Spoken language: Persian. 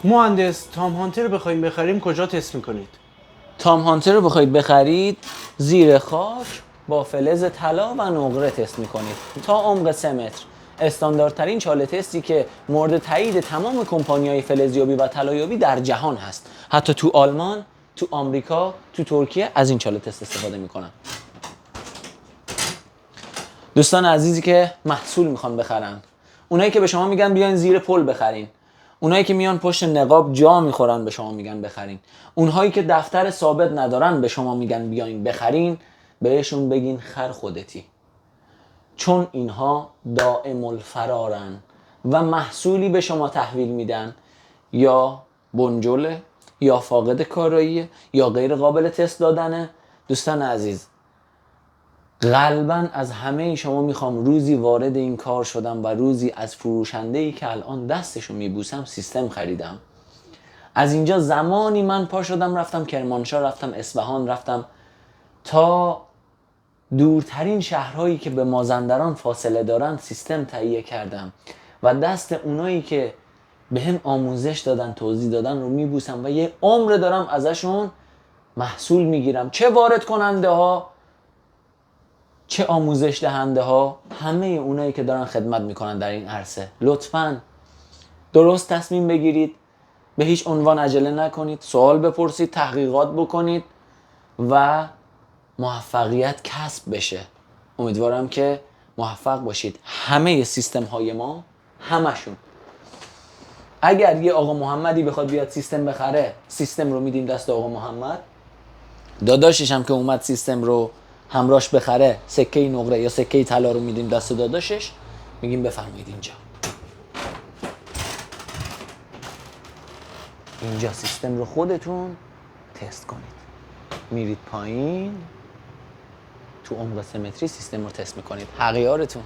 مهندس تام هانتر رو بخوایم بخریم کجا تست میکنید؟ تام هانتر رو بخواید بخرید زیر خاک با فلز طلا و نقره تست میکنید تا عمق 3 متر. استانداردترین چاله تستی که مورد تایید تمام کمپانی‌های فلزیابی و طلایابی در جهان هست. حتی تو آلمان، تو آمریکا، تو ترکیه از این چاله تست استفاده میکنن. دوستان عزیزی که محصول میخوان بخرن، اونایی که به شما میگن بیاین زیر پل بخرین، اونایی که میان پشت نقاب جا میخورن به شما میگن بخرین، اونهایی که دفتر ثابت ندارن به شما میگن بیاین بخرین، بهشون بگین خر خودتی. چون اینها دائم الفرارن و محصولی به شما تحویل میدن یا بنجله یا فاقد کاراییه یا غیر قابل تست دادنه. دوستان عزیز، قلباً از همه شما میخوام روزی وارد این کار شدم و روزی از فروشنده‌ای که الان دستشو میبوسم سیستم خریدم. از اینجا زمانی من پا شدم رفتم کرمانشاه، رفتم اصفهان، رفتم تا دورترین شهرهایی که به مازندران فاصله دارن سیستم تهیه کردم و دست اونایی که به هم آموزش دادن توضیح دادن رو میبوسم و یه عمر دارم ازشون محصول میگیرم. چه وارد کننده ها، چه آموزش دهنده ها، همه اونایی که دارن خدمت میکنن در این عرصه، لطفاً درست تصمیم بگیرید، به هیچ عنوان عجله نکنید، سوال بپرسید، تحقیقات بکنید و موفقیت کسب بشه. امیدوارم که موفق باشید. همه سیستم های ما، همشون، اگر یه آقا محمدی بخواد بیاد سیستم بخره، سیستم رو میدیم دست آقا محمد. داداشش هم که اومد سیستم رو همراش بخره، سکه نقره یا سکه طلا رو میدیم دست داداشش، میگیم بفرمایید اینجا سیستم رو خودتون تست کنید. میرید پایین تو عمق 3 متری سیستم رو تست میکنید. حقیارتون